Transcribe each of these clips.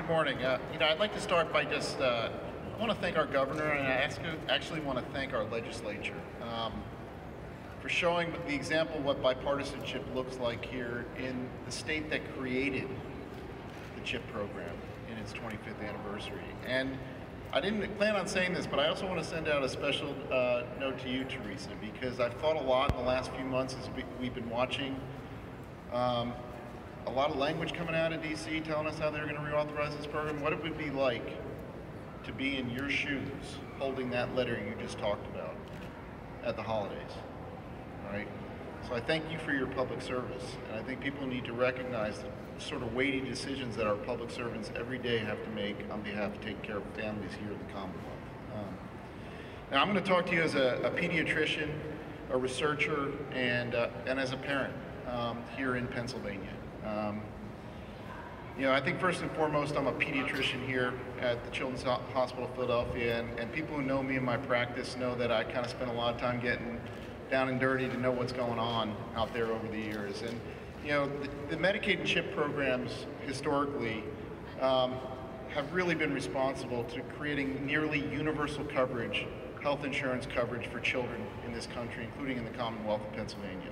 Good morning. I'd like to start by just, I want to thank our governor, and I actually want to thank our legislature for showing the example of what bipartisanship looks like here in the state that created the CHIP program in its 25th anniversary. And I didn't plan on saying this, but I also want to send out a special note to you, Teresa, because I've thought a lot in the last few months as we've been watching a lot of language coming out of DC telling us how they're going to reauthorize this program. What it would be like to be in your shoes holding that letter you just talked about at the holidays, all right? So I thank you for your public service, and I think people need to recognize the sort of weighty decisions that our public servants every day have to make on behalf of taking care of families here in the Commonwealth. Now I'm going to talk to you as a pediatrician, a researcher, and as a parent here in Pennsylvania. I think first and foremost, I'm a pediatrician here at the Children's Hospital of Philadelphia, and people who know me in my practice know that I kind of spend a lot of time getting down and dirty to know what's going on out there over the years. And the Medicaid and CHIP programs historically have really been responsible to creating nearly universal coverage, health insurance coverage for children in this country, including in the Commonwealth of Pennsylvania.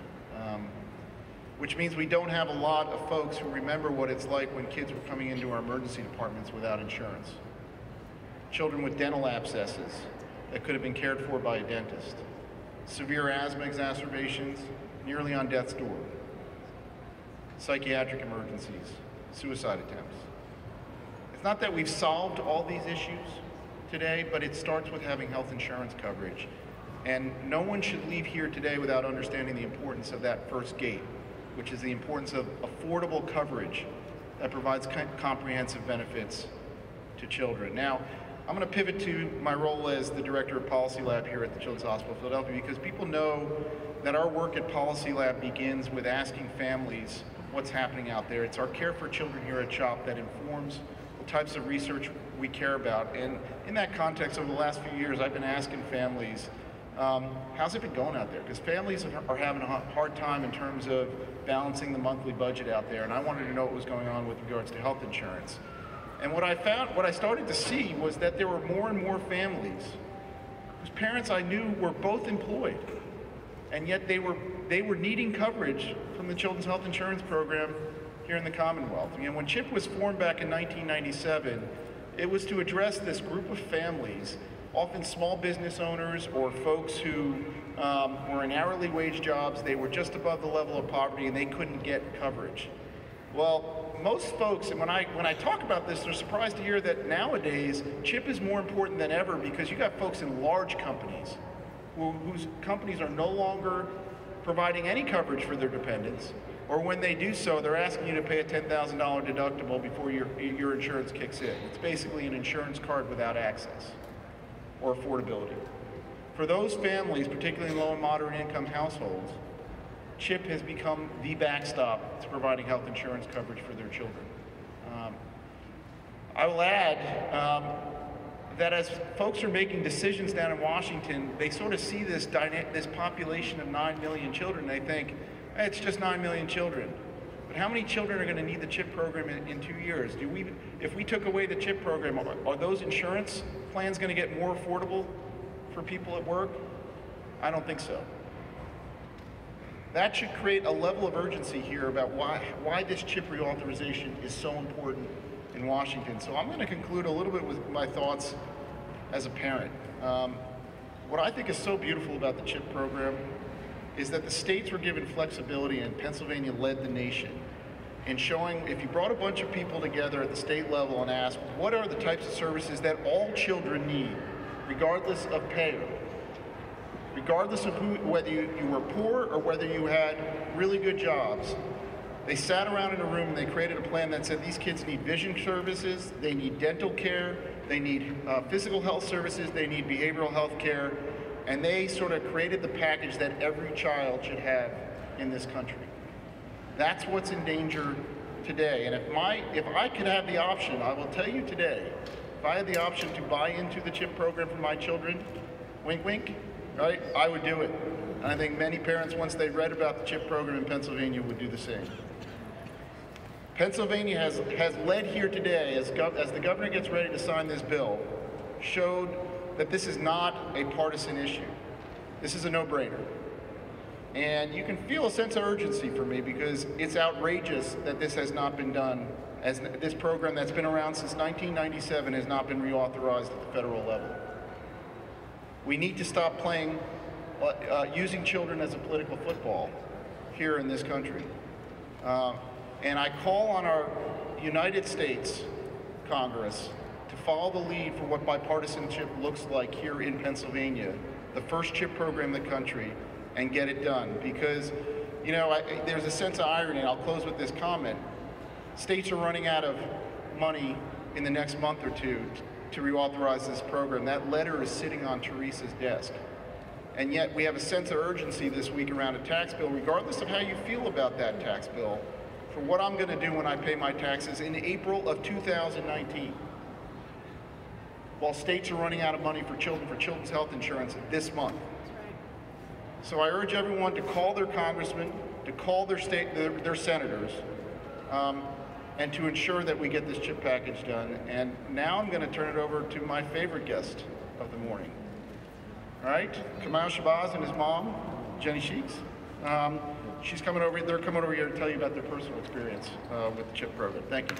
Which means we don't have a lot of folks who remember what it's like when kids were coming into our emergency departments without insurance. Children with dental abscesses that could have been cared for by a dentist. Severe asthma exacerbations, nearly on death's door. Psychiatric emergencies, suicide attempts. It's not that we've solved all these issues today, but it starts with having health insurance coverage. And no one should leave here today without understanding the importance of that first gate, which is the importance of affordable coverage that provides comprehensive benefits to children. Now, I'm going to pivot to my role as the director of PolicyLab here at the Children's Hospital of Philadelphia, because people know that our work at PolicyLab begins with asking families what's happening out there. It's our care for children here at CHOP that informs the types of research we care about. And in that context, over the last few years, I've been asking families, how's it been going out there? Because families are having a hard time in terms of balancing the monthly budget out there, and I wanted to know what was going on with regards to health insurance. And what I started to see was that there were more and more families whose parents I knew were both employed, and yet they were needing coverage from the Children's Health Insurance Program here in the Commonwealth. When CHIP was formed back in 1997, it was to address this group of families, often small business owners or folks who were in hourly wage jobs. They were just above the level of poverty and they couldn't get coverage. Well, most folks, and when I talk about this, they're surprised to hear that nowadays CHIP is more important than ever, because you got folks in large companies whose companies are no longer providing any coverage for their dependents, or when they do so, they're asking you to pay a $10,000 deductible before your insurance kicks in. It's basically an insurance card without access or affordability. For those families, particularly in low and moderate income households, CHIP has become the backstop to providing health insurance coverage for their children. I will add that as folks are making decisions down in Washington, they sort of see this population of 9 million children, and they think, hey, it's just 9 million children. But how many children are going to need the CHIP program in 2 years? If we took away the CHIP program, are those insurance plans going to get more affordable for people at work? I don't think so. That should create a level of urgency here about why this CHIP reauthorization is so important in Washington. So I'm going to conclude a little bit with my thoughts as a parent. What I think is so beautiful about the CHIP program is that the states were given flexibility, and Pennsylvania led the nation in showing, if you brought a bunch of people together at the state level and asked, what are the types of services that all children need, regardless of payer, regardless of whether you were poor or whether you had really good jobs, they sat around in a room and they created a plan that said these kids need vision services, they need dental care, they need physical health services, they need behavioral health care, and they sort of created the package that every child should have in this country. That's what's in danger today. And if I could have the option, I will tell you today, if I had the option to buy into the CHIP program for my children, wink, wink, right, I would do it. And I think many parents, once they read about the CHIP program in Pennsylvania, would do the same. Pennsylvania has led here today, as the governor gets ready to sign this bill, showed that this is not a partisan issue. This is a no-brainer. And you can feel a sense of urgency for me because it's outrageous that this has not been done, as this program that's been around since 1997 has not been reauthorized at the federal level. We need to stop playing, using children as a political football here in this country. And I call on our United States Congress to follow the lead for what bipartisanship looks like here in Pennsylvania, the first chip program in the country, and get it done. Because, you know, there's a sense of irony, and I'll close with this comment. States are running out of money in the next month or two to reauthorize this program. That letter is sitting on Teresa's desk. And yet we have a sense of urgency this week around a tax bill, regardless of how you feel about that tax bill, for what I'm going to do when I pay my taxes in April of 2019. While states are running out of money for children's health insurance this month. So I urge everyone to call their congressmen, to call their senators, and to ensure that we get this chip package done. And now I'm going to turn it over to my favorite guest of the morning. All right, Kamal Shabazz and his mom, Jenny Sheets. They're coming over here to tell you about their personal experience with the CHIP program. Thank you.